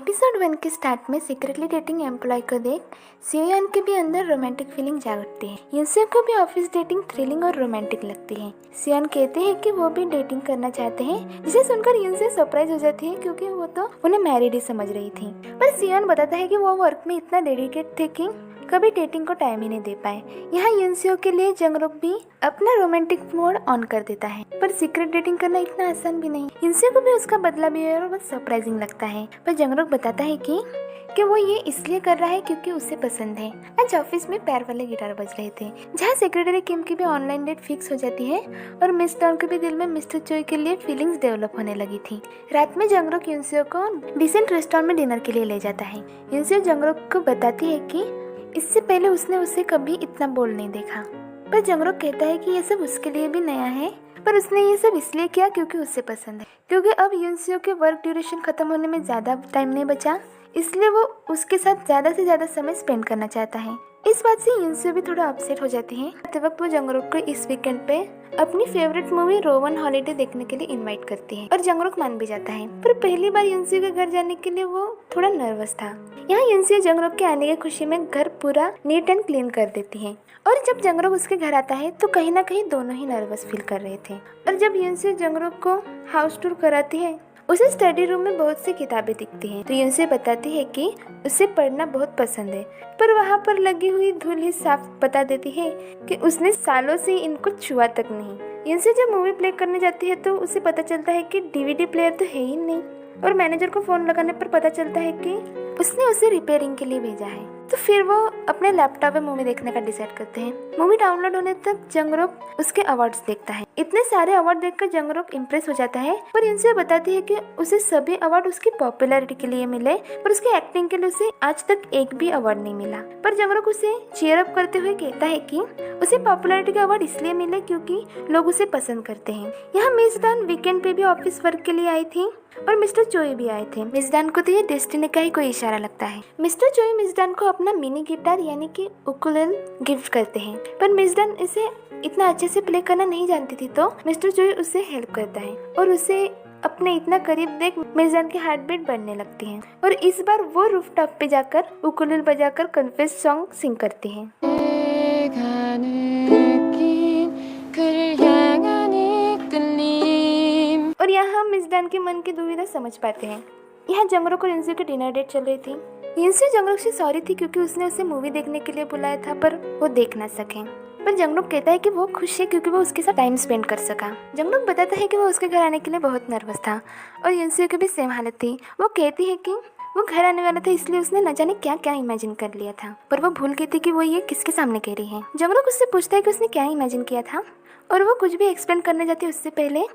Episode 1 के start में secretly dating employ को देख सियोन के भी अंदर रोमांटिक फीलिंग जाग उठती है। युनसो को भी ऑफिस डेटिंग थ्रिलिंग और रोमांटिक लगती है। सियोन कहते हैं कि वो भी डेटिंग करना चाहते हैं, जिसे सुनकर युनसो सरप्राइज हो जाती है क्योंकि वो तो उन्हें मैरिड ही समझ रही थी। पर सियोन बताता है कि वो वर्क में इतना डेडिकेट थे कि कभी डेटिंग को टाइम ही नहीं दे पाए। यहाँ युनसो के लिए जंगरुक भी अपना रोमांटिक मोड ऑन कर देता है, पर सीक्रेट डेटिंग करना इतना आसान भी नहीं। युनसो को भी उसका बदला बिहेवियर बहुत सरप्राइजिंग लगता है, पर जंगरुक बताता है कि वो ये इसलिए कर रहा है क्योंकि उसे पसंद है। आज ऑफिस में पैर वाले गिटार बज रहे थे, जहाँ सेक्रेटरी किम की भी ऑनलाइन डेट फिक्स हो जाती है और मिस डॉन के भी दिल में मिस्टर चोई के लिए फीलिंग्स डेवलप होने लगी थी। रात में जंगरुक युनसो को डिसेंट रेस्टोरेंट में डिनर के लिए ले जाता है। युनसो जंगरुक को बताती है कि इससे पहले उसने उसे कभी इतना बोल नहीं देखा, पर जंगरुक कहता है कि ये सब उसके लिए भी नया है, पर उसने ये सब इसलिए किया क्योंकि उसे पसंद है। क्योंकि अब युनसो के वर्क ड्यूरेशन खत्म होने में ज़्यादा टाइम नहीं बचा, इसलिए वो उसके साथ ज़्यादा से ज़्यादा समय स्पेंड करना चाहता है। इस बात से युनसो भी थोड़ा अपसेट हो जाती है। आते वक्त वो जंगरुक को इस वीकेंड पे अपनी फेवरेट मूवी रोवन हॉलिडे देखने के लिए इनवाइट करती है और जंगरुक मान भी जाता है। पर पहली बार युनसो के घर जाने के लिए वो थोड़ा नर्वस था। यहाँ युनसो जंगरुक के आने की खुशी में घर पूरा नीट एंड क्लीन कर देती है, और जब जंगरुक उसके घर आता है तो कहीं ना कहीं दोनों ही नर्वस फील कर रहे थे। और जब युनसो जंगरुक को हाउस टूर कराती है, उसे स्टडी रूम में बहुत सी किताबें दिखती हैं, तो युनसो बताती है कि उसे पढ़ना बहुत पसंद है, पर वहाँ पर लगी हुई धूल ही साफ बता देती है कि उसने सालों से इनको छुआ तक नहीं। युनसो जब मूवी प्ले करने जाती है तो उसे पता चलता है कि डीवीडी प्लेयर तो है ही नहीं, और मैनेजर को फोन लगाने पर पता चलता है कि उसने उसे रिपेयरिंग के लिए भेजा है। तो फिर वो अपने लैपटॉप में मूवी देखने का डिसाइड करते हैं। मूवी डाउनलोड होने तक जंगरुक उसके अवार्ड्स देखता है। इतने सारे अवार्ड देखकर जंगरुक इम्प्रेस हो जाता है, पर युनसो बताती है कि उसे सभी अवार्ड उसकी पॉपुलैरिटी के लिए मिले, पर उसके एक्टिंग के लिए उसे आज तक एक भी अवार्ड नहीं मिला। पर जंगरुक उसे चीयर अप करते हुए कहता है कि उसे पॉपुलैरिटी के अवार्ड इसलिए मिले क्योंकि लोग उसे पसंद करते हैं। यहाँ मिस डन वीकेंड पे भी ऑफिस वर्क के लिए आई थी और मिस्टर चोई भी आए थे। मिस डन को तो ये डेस्टिनी का ही कोई इशारा लगता है। मिस्टर चोई मिस डन को अपना मिनी गिटार यानी कि उकुलेले गिफ्ट करते हैं, पर मिस डन इसे इतना अच्छे से प्ले करना नहीं जानती थी, तो मिस्टर चोई उसे हेल्प करता है और उसे अपने इतना करीब देख मिस डन की हार्ट बीट बढ़ने लगती है, और इस बार वो रूफटॉप पे जाकर उकुलेले बजाकर कन्फेस सॉन्ग सिंग करती है। और यहाँ हम मिस डन के मन की दुविधा समझ पाते हैं। यहाँ जंगरुक और युनसो की डिनर डेट चल रही थी। युनसो जंगरुक से सॉरी थी क्योंकि उसने उसे मूवी देखने के लिए बुलाया था, पर वो देख ना सके। पर जंगरुक कहता है कि वो खुश है क्योंकि वो उसके साथ टाइम स्पेंड कर सका। जंगरुक बताता है कि वो उसके घर आने के लिए बहुत नर्वस था, और युनसो की भी सेम हालत थी। वो कहती है कि वो घर आने वाला था, इसलिए उसने न जाने क्या क्या इमेजिन कर लिया था, पर वो भूल गई थी कि वो ये किसके सामने कह रही है। जंगरुक उससे पूछता है कि उसने क्या इमेजिन किया था, और वो कुछ भी एक्सप्लेन करने जाती है उससे पहले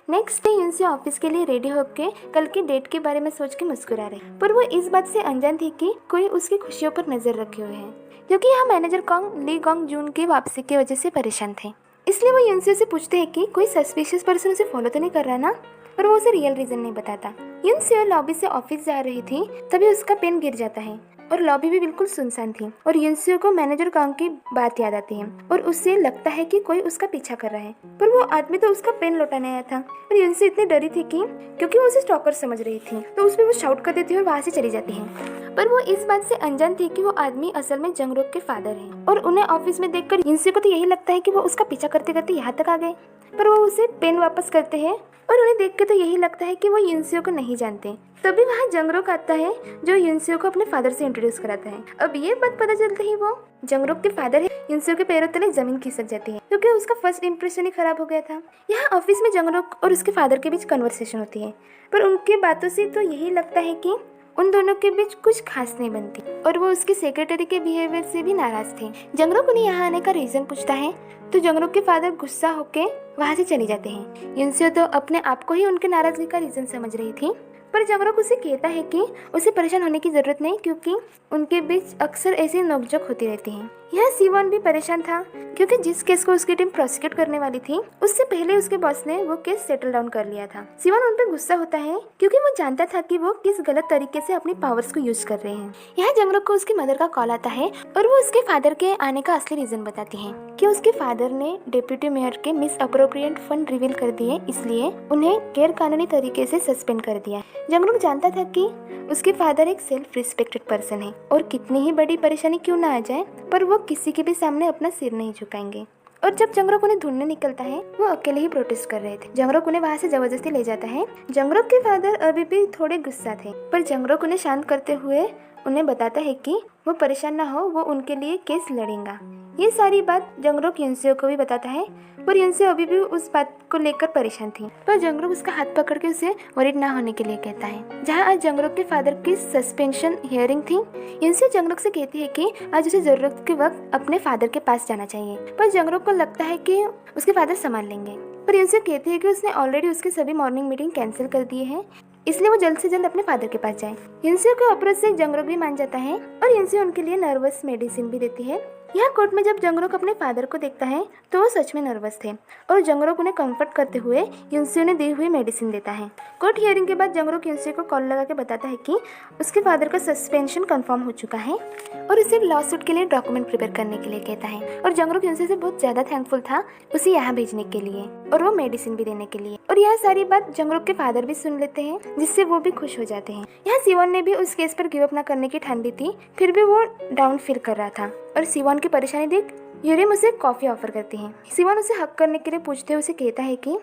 नेक्स्ट डे युनसो ऑफिस के लिए रेडी होकर कल की डेट के बारे में सोच के मुस्कुरा रही, पर वो इस बात से अनजान थी कि कोई उसकी खुशियों पर नजर रखे हुए है, क्योंकि यहाँ मैनेजर कॉन्ग ली गॉन्ग जून की वापसी की वजह से परेशान थे। इसलिए वो युनसो से पूछते हैं कि कोई सस्पिशियस पर्सन उसे फॉलो तो नहीं कर रहा ना, पर वो उसे रियल रीजन नहीं बताता। युनसो लॉबी से ऑफिस जा रही थी, तभी उसका पेन गिर जाता है और लॉबी भी बिल्कुल सुनसान थी, और युनसो को मैनेजर कॉन्ग की बात याद आती है और उससे लगता है कि कोई उसका पीछा कर रहा है, पर वो आदमी तो उसका पेन लौटाने आया था। पर युनसो इतनी डरी थी कि क्योंकि वो उसे स्टॉकर समझ रही थी, तो उस पर वो शाउट कर देती है और वहाँ से चली जाती है। पर वो इस बात से अनजान थी कि वो आदमी असल में जंगरुक के फादर है, और उन्हें ऑफिस में देखकर युनसो को तो यही लगता है कि वो उसका पीछा करते करते यहाँ तक आ गए, पर वो उसे पेन वापस करते हैं और उन्हें देख के तो यही लगता है कि वो युनसो को नहीं जानते। तभी वहाँ जंगरुक आता है जो युनसो को अपने फादर से इंट्रोड्यूस कराता है। अब ये बात पता चलते ही वो जंगरुक के फादर है, युनसो के पैरों तले जमीन खिसक जाती है क्योंकि उसका फर्स्ट इंप्रेशन ही खराब हो गया था। यहाँ ऑफिस में जंगरुक और उसके फादर के बीच कन्वर्सेशन होती है, पर उनकी बातों से तो यही लगता है कि उन दोनों के बीच कुछ खास नहीं बनती, और वो उसके सेक्रेटरी के बिहेवियर से भी नाराज थे। जंगरुक उन्हें यहाँ आने का रीजन पूछता है, तो जंगरुक के फादर गुस्सा होके वहाँ से चले जाते हैं। युनसो तो अपने आप को ही उनके नाराजगी का रीजन समझ रही थी, पर जंगरुक उसे कहता है कि उसे परेशान होने की जरूरत नहीं क्योंकि उनके बीच अक्सर ऐसी नोकझोंक होती रहती है। यहाँ सिवोन भी परेशान था क्योंकि जिस केस को उसकी टीम प्रोसिक्यूट करने वाली थी, उससे पहले उसके बॉस ने वो केस सेटल डाउन कर लिया था। सिवोन उन पर गुस्सा होता है क्योंकि वो जानता था कि वो किस गलत तरीके से अपनी पावर्स को यूज कर रहे हैं। यहाँ जंगरुक को उसकी मदर का कॉल आता है और वो उसके फादर के आने का असली रीजन बताती है कि उसके फादर ने डिप्टी मेयर के मिस अप्रोप्रिएट फंड रिवील कर दिए, इसलिए उन्हें गैर कानूनी तरीके से सस्पेंड कर दिया। जंगरुक जानता था कि उसके फादर एक सेल्फ रिस्पेक्टेड पर्सन है और कितनी ही बड़ी परेशानी क्यों ना आ जाए पर वो किसी के भी सामने अपना सिर नहीं झुकाएंगे। और जब जंगरुक उन्हें ढूंढने निकलता है वो अकेले ही प्रोटेस्ट कर रहे थे। जंगरुक उन्हें वहाँ से जबरदस्ती ले जाता है। जंगरुक के फादर अभी भी थोड़े गुस्सा थे पर जंगरुक उन्हें शांत करते हुए उन्हें बताता है कि वो परेशान ना हो, वो उनके लिए केस लड़ेगा। ये सारी बात जंगरुक युनसेओ को भी बताता है पर युनसेओ अभी भी उस बात को लेकर परेशान थी। पर जंगरुक उसका हाथ पकड़ के उसे वरीड ना होने के लिए कहता है। जहाँ आज जंगरुक के फादर की सस्पेंशन हियरिंग थी, युनसेओ जंगरुक से कहती है कि आज उसे जरूरत के वक्त अपने फादर के पास जाना चाहिए। पर जंगरुक को लगता है कि उसके फादर संभाल लेंगे। पर युनसेओ कहती है कि उसने ऑलरेडी उसके सभी मॉर्निंग मीटिंग कैंसिल कर दिए हैं, इसलिए वो जल्द से जल्द अपने फादर के पास जाए। युनसेओ के अप्रोच से जंगरुक भी मान जाता है और युनसेओ उनके लिए नर्वस मेडिसिन भी देती है। यहाँ कोर्ट में जब जंगरुक अपने फादर को देखता है तो वो सच में नर्वस थे और जंगरुक उन्हें कंफर्ट करते हुए युनसेओ ने दी हुई मेडिसिन देता है। कोर्ट हियरिंग के बाद जंगरुक युनसेओ को कॉल लगा के बताता है कि उसके फादर का सस्पेंशन कंफर्म हो चुका है और उसे लॉ सूट के लिए डॉक्यूमेंट प्रिपेयर करने के लिए कहता है। और जंगरुक युनसेओ से बहुत ज़्यादा थैंकफुल था उसे यहाँ भेजने के लिए और वो मेडिसिन भी देने के लिए। और यह सारी बात जंगरुक के फादर भी सुन लेते हैं जिससे वो भी खुश हो जाते हैं। यहाँ सिवोन ने भी उस केस पर गिव अप ना करने की ठान ली थी, फिर भी वो डाउन फील कर रहा था। और सिवोन की परेशानी देख यूरिम उसे कॉफी ऑफर करती है। सिवोन उसे हक करने के लिए पूछते हुए उसे कहता है कि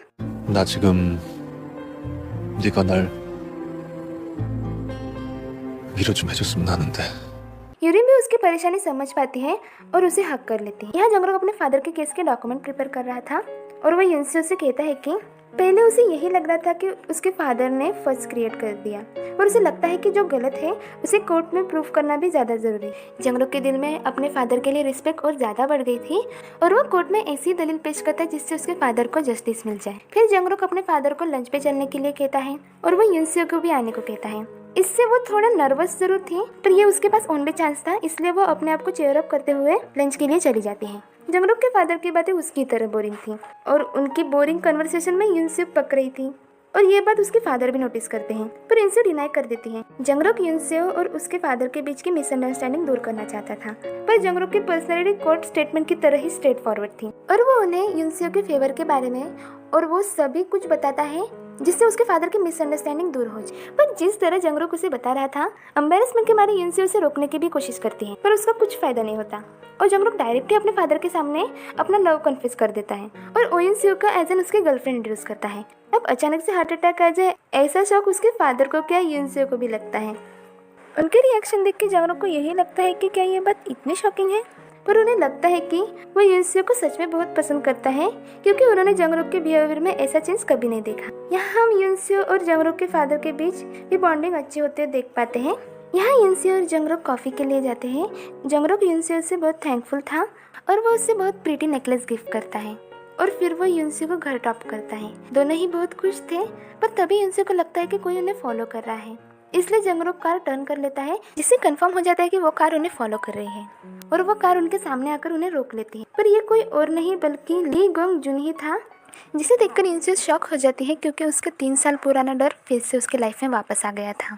나 지금 네가 날 위로 좀 해줬으면 하는데. यूरिम भी उसकी परेशानी समझ पाती है और उसे हक कर लेती है। यहाँ जंगरुक अपने फादर के केस के डॉक्यूमेंट प्रिपेयर कर रहा था और वह युनसेओ से कहता है कि पहले उसे यही लग रहा था कि उसके फादर ने फर्ज क्रिएट कर दिया और उसे लगता है कि जो गलत है उसे कोर्ट में प्रूफ करना भी ज़्यादा ज़रूरी है। जंगरुक के दिल में अपने फादर के लिए रिस्पेक्ट और ज़्यादा बढ़ गई थी और वो कोर्ट में ऐसी दलील पेश करता है जिससे उसके फादर को जस्टिस मिल जाए। फिर जंगरुक अपने फादर को लंच पे चलने के लिए कहता है और वह युनसेओ को भी आने को कहता है। इससे वो थोड़ा नर्वस जरूर थी पर ये उसके पास ओनली चांस था, इसलिए वो अपने आप को चेयर अप करते हुए लंच के लिए चली जाती है। जंगरुक के फादर की बातें उसकी तरह बोरिंग थी और उनकी बोरिंग कन्वर्सेशन में युनसेओ पक रही थी और ये बात उसके फादर भी नोटिस करते हैं पर युनसेओ डिनाई कर देती है। जंगरुक युनसेओ और उसके फादर के बीच की मिसअंडरस्टैंडिंग दूर करना चाहता था पर जंगरुक की पर्सनैलिटी कोर्ट स्टेटमेंट की तरह ही स्ट्रेट फॉरवर्ड थी और वो उन्हें युनसेओ के फेवर के बारे में और वो सभी कुछ बताता है जिससे उसके फादर की मिसअंडरस्टैंडिंग दूर हो जाए। पर जिस तरह जंगरुक उसे बता रहा था, एम्बैरेसमेंट के मारे युनसेओ उसे रोकने की भी कोशिश करती है पर उसका कुछ फायदा नहीं होता और जंगरुक डायरेक्टली अपने फादर के सामने अपना लव कन्फेस कर देता है और ओ युनसेओ का एज एन उसके गर्लफ्रेंड इंट्रोड्यूस करता है। अब अचानक से हार्ट अटैक आ जाए ऐसा शौक उसके फादर को क्या युनसेओ को भी लगता है। उनके रिएक्शन देख के जंगरुक को यही लगता है कि क्या ये बात इतनी शॉकिंग है, पर उन्हें लगता है कि वो युनसेओ को सच में बहुत पसंद करता है क्योंकि उन्होंने जंगरुक के बिहेवियर में ऐसा चेंज कभी नहीं देखा। यहाँ हम युनसेओ और जंगरुक के फादर के बीच भी बॉन्डिंग अच्छी होते हुए देख पाते हैं। यहाँ युनसेओ और जंगरुक कॉफ़ी के लिए जाते हैं। जंगरुक युनसेओ से बहुत थैंकफुल था और वो उससे बहुत प्रीटी नेकलेस गिफ्ट करता है और फिर वो युनसेओ को घर ड्रॉप करता है। दोनों ही बहुत खुश थे पर तभी युनसेओ को लगता है कि कोई उन्हें फॉलो कर रहा है, इसलिए जंगरुक कार टर्न कर लेता है जिससे कंफर्म हो जाता है कि वो कार उन्हें फॉलो कर रही है और वो कार उनके सामने आकर उन्हें रोक लेती है। पर ये कोई और नहीं बल्कि ली गोंग जुन ही था जिसे देखकर युनसेओ शॉक हो जाती है क्योंकि उसका 3 साल पुराना डर फिर से उसके लाइफ में वापस आ गया था।